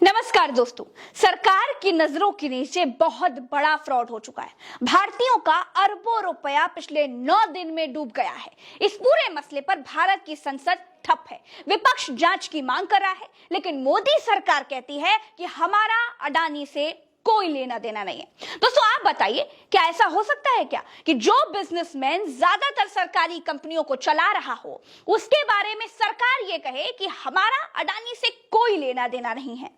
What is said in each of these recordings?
नमस्कार दोस्तों, सरकार की नजरों के नीचे बहुत बड़ा फ्रॉड हो चुका है। भारतीयों का अरबों रुपया पिछले 9 दिन में डूब गया है। इस पूरे मसले पर भारत की संसद ठप है। विपक्ष जांच की मांग कर रहा है, लेकिन मोदी सरकार कहती है कि हमारा अडानी से कोई लेना देना नहीं है। दोस्तों आप बताइए, क्या ऐसा हो सकता है क्या कि जो बिजनेसमैन ज्यादातर सरकारी कंपनियों को चला रहा हो, उसके बारे में सरकार ये कहे कि हमारा अडानी से कोई लेना देना नहीं है।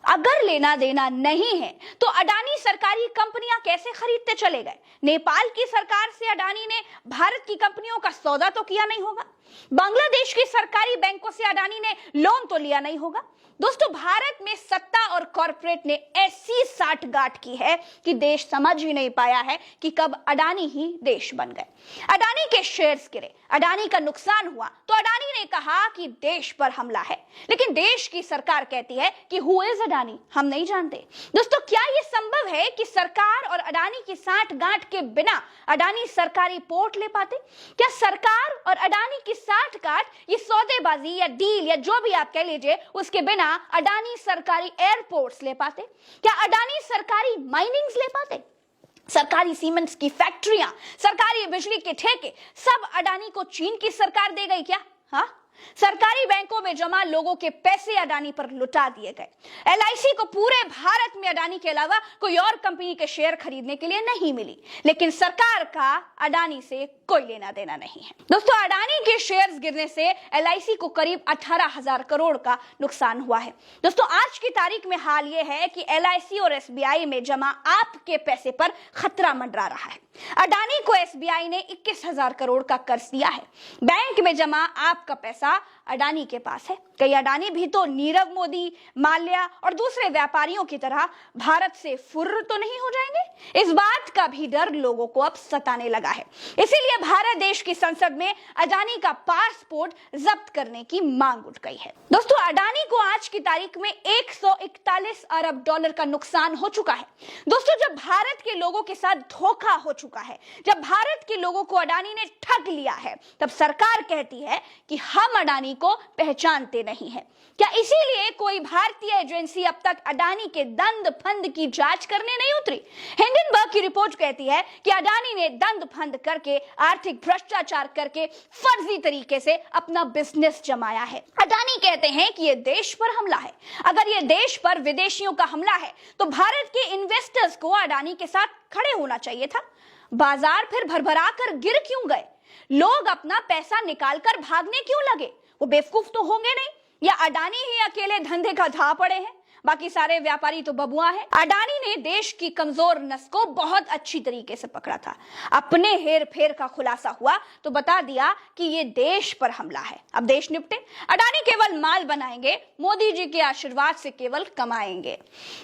अगर लेना देना नहीं है तो अडानी सरकारी कंपनियां कैसे खरीदते चले गए? नेपाल की सरकार से अडानी ने भारत की कंपनियों का सौदा तो किया नहीं होगा। बांग्लादेश की सरकारी बैंकों से अडानी ने लोन तो लिया नहीं होगा। दोस्तों, भारत में सत्ता और कॉर्पोरेट ने ऐसी साठगांठ की है कि देश समझ ही नहीं पाया है कि कब अडानी ही देश बन गए। अडानी के शेयर्स गिरे, अडानी का नुकसान हुआ तो अडानी ने कहा कि देश पर हमला है, लेकिन देश की सरकार कहती है कि हु इज अडानी, हम नहीं जानते। दोस्तों, क्या यह संभव है कि सरकार और अडानी की साठगांठ के बिना अडानी सरकारी पोर्ट ले पाते? क्या सरकार और अडानी की साठगांठ, ये सौदेबाजी या डील या जो भी आप कह लीजिए, उसके बिना अडानी सरकारी एयरपोर्ट्स ले पाते? क्या अडानी सरकारी माइनिंग्स ले पाते? सरकारी सीमेंट्स की फैक्ट्रियां, सरकारी बिजली के ठेके सब अडानी को चीन की सरकार दे गई क्या? हाँ, सरकारी बैंकों में जमा लोगों के पैसे अडानी पर लुटा दिए गए। एलआईसी को पूरे भारत में अडानी के अलावा कोई और कंपनी के शेयर खरीदने के लिए नहीं मिली, लेकिन सरकार का अडानी से कोई लेना देना नहीं है। दोस्तों, अडानी के शेयर्स गिरने से एलआईसी को करीब 18,000 करोड़ का नुकसान हुआ है। दोस्तों, आज की तारीख में हाल यह है कि एलआईसी और एसबीआई में जमा आपके पैसे पर खतरा मंडरा रहा है। अडानी को एसबीआई ने 21,000 करोड़ का कर्ज दिया है। बैंक में जमा आपका पैसा अडानी के पास है। कई अडानी भी तो नीरव मोदी, माल्या और दूसरे व्यापारियों की तरह भारत से फुर्र तो नहीं हो जाएंगे? इस बात का भी डर लोगों को अब सताने लगा है। इसीलिए भारत देश की संसद में अडानी का पासपोर्ट जब्त करने की मांग उठ गई है। दोस्तों, अडानी को आज की तारीख में 141 अरब डॉलर का नुकसान हो चुका है। दोस्तों, जब भारत के लोगों के साथ धोखा हो चुका है, जब भारत के लोगों को अडानी ने ठग लिया है, तब सरकार कहती है कि हम अडानी को पहचानते नहीं है। क्या इसीलिए कोई भारतीय एजेंसी अब तक अडानी के दंड फंद की जांच करने नहीं उतरी? हिंडनबर्ग की रिपोर्ट कहती है कि अडानी ने दंड फंद करके, आर्थिक भ्रष्टाचार करके फर्जी तरीके से अपना बिजनेस जमाया है। अडानी कहते हैं कि यह देश पर हमला है। अगर यह देश पर विदेशियों का हमला है तो भारत के इन्वेस्टर्स को अडानी के साथ खड़े होना चाहिए था। बाजार फिर भरभरा कर गिर क्यों गए? लोग अपना पैसा निकालकर भागने क्यों लगे? वो बेवकूफ तो होंगे नहीं, या अडानी ही अकेले धंधे का धा पड़े हैं, बाकी सारे व्यापारी तो बबुआ हैं। अडानी ने देश की कमजोर नस को बहुत अच्छी तरीके से पकड़ा था। अपने हेर फेर का खुलासा हुआ तो बता दिया कि ये देश पर हमला है। अब देश निपटे। अडानी केवल माल बनाएंगे, मोदी जी के आशीर्वाद से केवल कमाएंगे।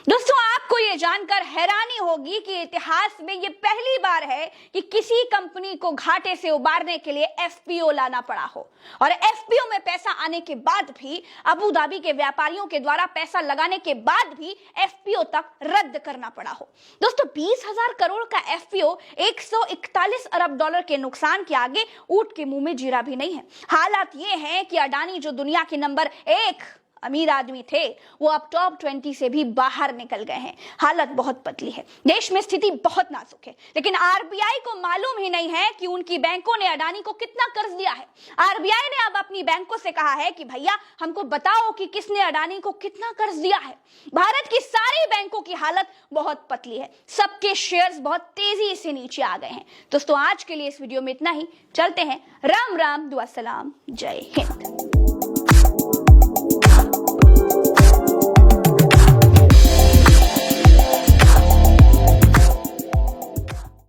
दोस्तों, आपको ये जानकर हैरानी होगी कि इतिहास में ये पहली बार है कि किसी कंपनी को घाटे से उबारने के लिए एफपीओ लाना पड़ा हो, और एफपीओ में पैसा आने के बाद भी, अबू धाबी के व्यापारियों के द्वारा पैसा लगाने के बाद भी एफपीओ तक रद्द करना पड़ा हो। दोस्तों, 20,000 करोड़ का एफपीओ 141 अरब डॉलर के नुकसान के आगे ऊंट के मुंह में जीरा भी नहीं है। हालात ये हैं कि अडानी, जो दुनिया के नंबर 1 अमीर आदमी थे, वो अब टॉप 20 से भी बाहर निकल गए हैं। हालत बहुत पतली है, देश में स्थिति बहुत नाजुक है, लेकिन आरबीआई को मालूम ही नहीं है कि उनकी बैंकों ने अडानी को कितना कर्ज दिया है। आरबीआई ने अब अपनी बैंकों से कहा है कि भैया हमको बताओ कि किसने अडानी को कितना कर्ज दिया है। भारत की सारी बैंकों की हालत बहुत पतली है, सबके शेयर्स बहुत तेजी से नीचे आ गए हैं। दोस्तों, आज के लिए इस वीडियो में इतना ही। चलते हैं। राम राम, दुआ सलाम, जय हिंद।